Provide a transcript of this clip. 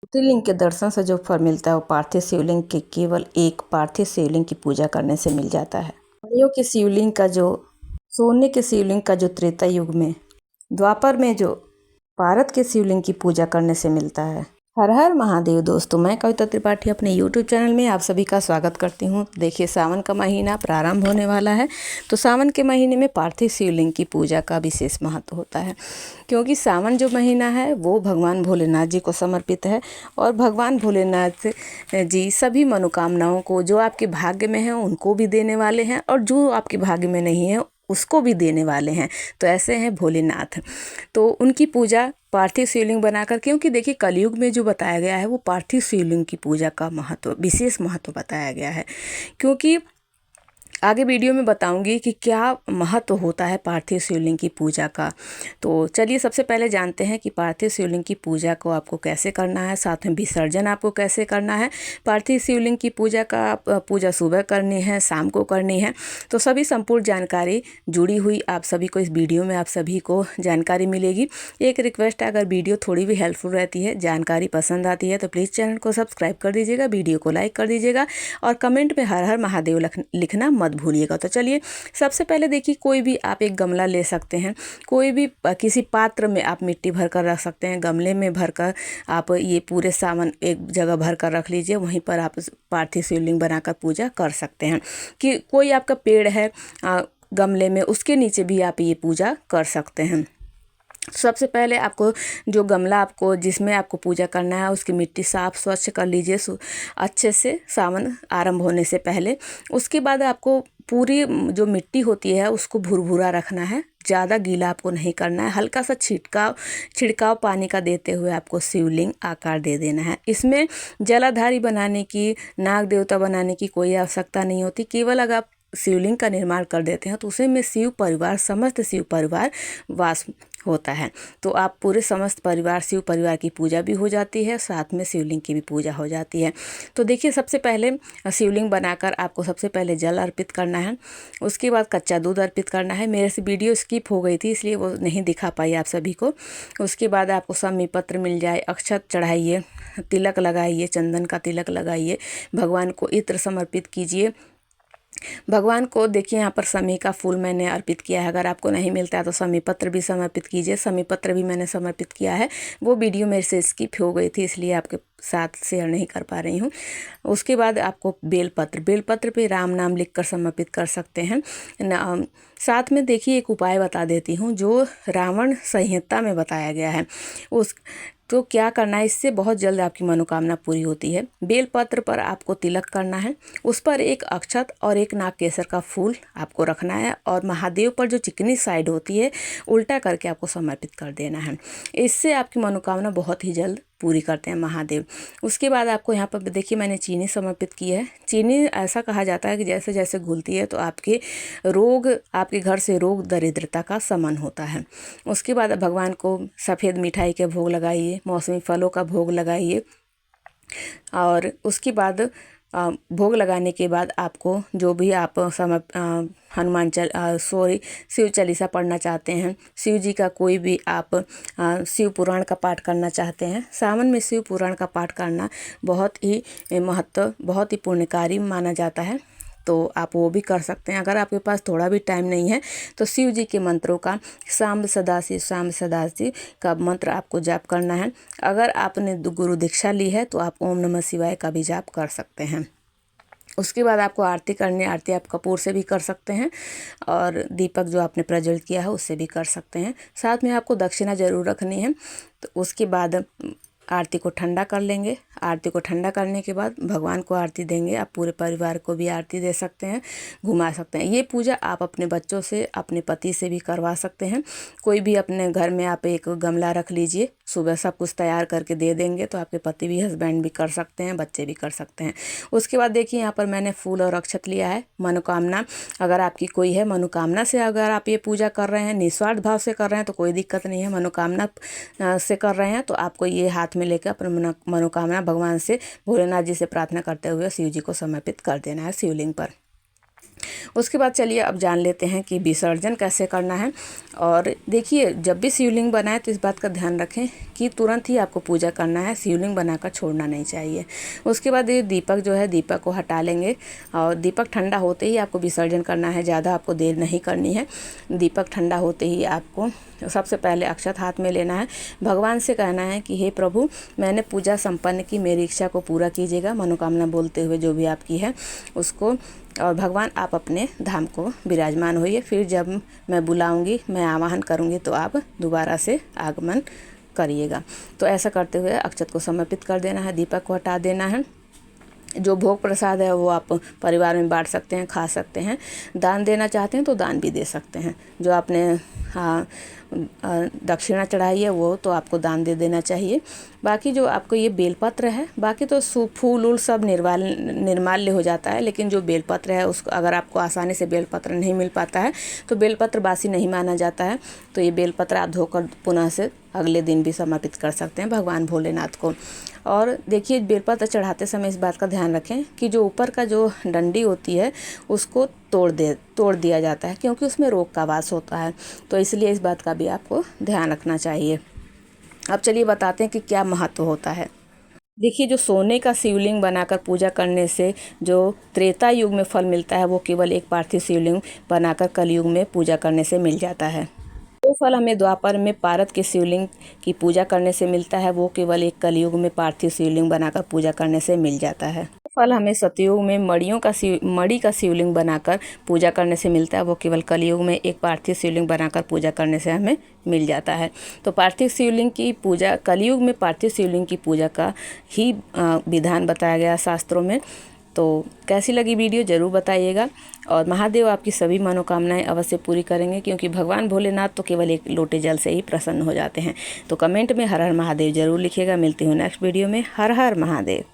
ज्योतिर्लिंग के दर्शन से जो फल मिलता है वो पार्थिव शिवलिंग के केवल एक पार्थिव शिवलिंग की पूजा करने से मिल जाता है। मणियों के शिवलिंग का जो सोने के शिवलिंग का जो त्रेता युग में, द्वापर में जो भारत के शिवलिंग की पूजा करने से मिलता है। हर हर महादेव दोस्तों, मैं कविता त्रिपाठी अपने YouTube चैनल में आप सभी का स्वागत करती हूँ। देखिए, सावन का महीना प्रारंभ होने वाला है, तो सावन के महीने में पार्थिव शिवलिंग की पूजा का विशेष महत्व होता है, क्योंकि सावन जो महीना है वो भगवान भोलेनाथ जी को समर्पित है। और भगवान भोलेनाथ जी सभी मनोकामनाओं को जो आपके भाग्य में है उनको भी देने वाले हैं, और जो आपके भाग्य में नहीं है उसको भी देने वाले हैं। तो ऐसे हैं भोलेनाथ। तो उनकी पूजा पार्थिव शिवलिंग बनाकर, क्योंकि देखिए कलयुग में जो बताया गया है वो पार्थिव शिवलिंग की पूजा का महत्व, विशेष महत्व बताया गया है। क्योंकि आगे वीडियो में बताऊंगी कि क्या महत्व होता है पार्थिव शिवलिंग की पूजा का। तो चलिए सबसे पहले जानते हैं कि पार्थिव शिवलिंग की पूजा को आपको कैसे करना है, साथ में विसर्जन आपको कैसे करना है। पार्थिव शिवलिंग की पूजा का पूजा सुबह करनी है, शाम को करनी है, तो सभी संपूर्ण जानकारी जुड़ी हुई आप सभी को इस वीडियो में आप सभी को जानकारी मिलेगी। एक रिक्वेस्ट है, अगर वीडियो थोड़ी भी हेल्पफुल रहती है, जानकारी पसंद आती है, तो प्लीज़ चैनल को सब्सक्राइब कर दीजिएगा, वीडियो को लाइक कर दीजिएगा और कमेंट में हर हर महादेव लिखना मत भूलिएगा। तो चलिए सबसे पहले देखिए, कोई भी आप एक गमला ले सकते हैं, कोई भी किसी पात्र में आप मिट्टी भर कर रख सकते हैं। गमले में भरकर आप ये पूरे सामान एक जगह भर कर रख लीजिए, वहीं पर आप पार्थिव शिवलिंग बनाकर पूजा कर सकते हैं। कि कोई आपका पेड़ है गमले में, उसके नीचे भी आप ये पूजा कर सकते हैं। सबसे पहले आपको जो गमला आपको जिसमें आपको पूजा करना है उसकी मिट्टी साफ़ स्वच्छ कर लीजिए अच्छे से, सावन आरंभ होने से पहले। उसके बाद आपको पूरी जो मिट्टी होती है उसको भुरभुरा रखना है, ज़्यादा गीला आपको नहीं करना है। हल्का सा छिड़काव पानी का देते हुए आपको शिवलिंग आकार दे देना है। इसमें जलाधारी बनाने की, नाग देवता बनाने की कोई आवश्यकता नहीं होती। केवल अगर आप शिवलिंग का निर्माण कर देते हैं तो उसी में शिव परिवार, समस्त शिव परिवार वास होता है। तो आप पूरे समस्त परिवार, शिव परिवार की पूजा भी हो जाती है, साथ में शिवलिंग की भी पूजा हो जाती है। तो देखिए, सबसे पहले शिवलिंग बनाकर आपको सबसे पहले जल अर्पित करना है, उसके बाद कच्चा दूध अर्पित करना है। मेरे से वीडियो स्किप हो गई थी इसलिए वो नहीं दिखा पाई आप सभी को। उसके बाद आपको समी पत्र मिल जाए, अक्षत चढ़ाइए, तिलक लगाइए, चंदन का तिलक लगाइए, भगवान को इत्र समर्पित कीजिए। भगवान को देखिए यहाँ पर समी का फूल मैंने अर्पित किया है, अगर आपको नहीं मिलता है तो समी पत्र भी समर्पित कीजिए। समी पत्र भी मैंने समर्पित किया है, वो वीडियो मेरे से स्किप हो गई थी इसलिए आपके साथ शेयर नहीं कर पा रही हूँ। उसके बाद आपको बेलपत्र पे राम नाम लिखकर समर्पित कर सकते हैं। साथ में देखिए एक उपाय बता देती हूँ जो रावण संहिता में बताया गया है। तो क्या करना है, इससे बहुत जल्द आपकी मनोकामना पूरी होती है। बेलपत्र पर आपको तिलक करना है, उस पर एक अक्षत और एक नाग केसर का फूल आपको रखना है, और महादेव पर जो चिकनी साइड होती है उल्टा करके आपको समर्पित कर देना है। इससे आपकी मनोकामना बहुत ही जल्द पूरी करते हैं महादेव। उसके बाद आपको यहाँ पर देखिए मैंने चीनी समर्पित की है। चीनी ऐसा कहा जाता है कि जैसे जैसे घुलती है तो आपके घर से रोग दरिद्रता का शमन होता है। उसके बाद भगवान को सफ़ेद मिठाई के भोग लगाइए, मौसमी फलों का भोग लगाइए, और उसके बाद भोग लगाने के बाद आपको जो भी आप शिव चालीसा पढ़ना चाहते हैं, शिव जी का कोई भी आप शिव पुराण का पाठ करना चाहते हैं, सावन में शिव पुराण का पाठ करना बहुत ही पुण्यकारी माना जाता है, तो आप वो भी कर सकते हैं। अगर आपके पास थोड़ा भी टाइम नहीं है तो शिव जी के मंत्रों का शाम सदाशिव का मंत्र आपको जाप करना है। अगर आपने गुरु दीक्षा ली है तो आप ओम नमः शिवाय का भी जाप कर सकते हैं। उसके बाद आपको आरती करनी है। आरती आप कपूर से भी कर सकते हैं और दीपक जो आपने प्रज्वलित किया है उससे भी कर सकते हैं। साथ में आपको दक्षिणा जरूर रखनी है। तो उसके बाद आरती को ठंडा कर लेंगे। आरती को ठंडा करने के बाद भगवान को आरती देंगे। आप पूरे परिवार को भी आरती दे सकते हैं, घुमा सकते हैं। ये पूजा आप अपने बच्चों से, अपने पति से भी करवा सकते हैं। कोई भी अपने घर में आप एक गमला रख लीजिए, सुबह सब कुछ तैयार करके दे देंगे तो आपके पति भी, हस्बैंड भी कर सकते हैं, बच्चे भी कर सकते हैं। उसके बाद देखिए यहाँ पर मैंने फूल और अक्षत लिया है। मनोकामना अगर आपकी कोई है, मनोकामना से अगर आप ये पूजा कर रहे हैं, निस्वार्थ भाव से कर रहे हैं तो कोई दिक्कत नहीं है। मनोकामना से कर रहे हैं तो आपको ये हाथ में लेकर अपनी मनोकामना भगवान से, भोलेनाथ जी से प्रार्थना करते हुए शिव जी को समर्पित कर देना है शिवलिंग पर। उसके बाद चलिए अब जान लेते हैं कि विसर्जन कैसे करना है। और देखिए, जब भी शिवलिंग बनाए तो इस बात का ध्यान रखें कि तुरंत ही आपको पूजा करना है, शिवलिंग बनाकर छोड़ना नहीं चाहिए। उसके बाद ये दीपक जो है, दीपक को हटा लेंगे और दीपक ठंडा होते ही आपको विसर्जन करना है, ज़्यादा आपको देर नहीं करनी है। दीपक ठंडा होते ही आपको सबसे पहले अक्षत हाथ में लेना है, भगवान से कहना है कि हे प्रभु, मैंने पूजा संपन्न की, मेरी इच्छा को पूरा कीजिएगा, मनोकामना बोलते हुए जो भी आपकी है उसको। और भगवान आप अपने धाम को विराजमान होइए, फिर जब मैं बुलाऊंगी, मैं आवाहन करूंगी तो आप दोबारा से आगमन करिएगा। तो ऐसा करते हुए अक्षत को समर्पित कर देना है, दीपक को हटा देना है। जो भोग प्रसाद है वो आप परिवार में बांट सकते हैं, खा सकते हैं। दान देना चाहते हैं तो दान भी दे सकते हैं। जो आपने दक्षिणा चढ़ाई है वो तो आपको दान दे देना चाहिए। बाकी जो आपको ये बेलपत्र है, बाकी तो फूल उल सब निर्माल्य हो जाता है, लेकिन जो बेलपत्र है उसको अगर आपको आसानी से बेलपत्र नहीं मिल पाता है तो बेलपत्र बासी नहीं माना जाता है। तो ये बेलपत्र आप धोकर पुनः से अगले दिन भी समर्पित कर सकते हैं भगवान भोलेनाथ को। और देखिए, बेलपत्र चढ़ाते समय इस बात का ध्यान रखें कि जो ऊपर का जो डंडी होती है उसको तोड़ दिया जाता है, क्योंकि उसमें रोग का वास होता है। तो इसलिए इस बात का भी आपको ध्यान रखना चाहिए। अब चलिए बताते हैं कि क्या महत्व होता है। देखिए, जो सोने का शिवलिंग बनाकर पूजा करने से जो त्रेता युग में फल मिलता है वो केवल एक पार्थिव शिवलिंग बनाकर कलयुग में पूजा करने से मिल जाता है। जो फल हमें द्वापर में पारद के शिवलिंग की पूजा करने से मिलता है वो केवल एक कलयुग में पार्थिव शिवलिंग बनाकर पूजा करने से मिल जाता है। फल हमें सतयुग में मणि का शिवलिंग बनाकर पूजा करने से मिलता है वो केवल कलयुग में एक पार्थिव शिवलिंग बनाकर पूजा करने से हमें मिल जाता है। तो पार्थिव शिवलिंग की पूजा, कलयुग में पार्थिव शिवलिंग की पूजा का ही विधान बताया गया शास्त्रों में। तो कैसी लगी वीडियो ज़रूर बताइएगा। और महादेव आपकी सभी मनोकामनाएं अवश्य पूरी करेंगे, क्योंकि भगवान भोलेनाथ तो केवल एक लोटे जल से ही प्रसन्न हो जाते हैं। तो कमेंट में हर हर महादेव ज़रूर लिखिएगा। मिलती हूँ नेक्स्ट वीडियो में। हर हर महादेव।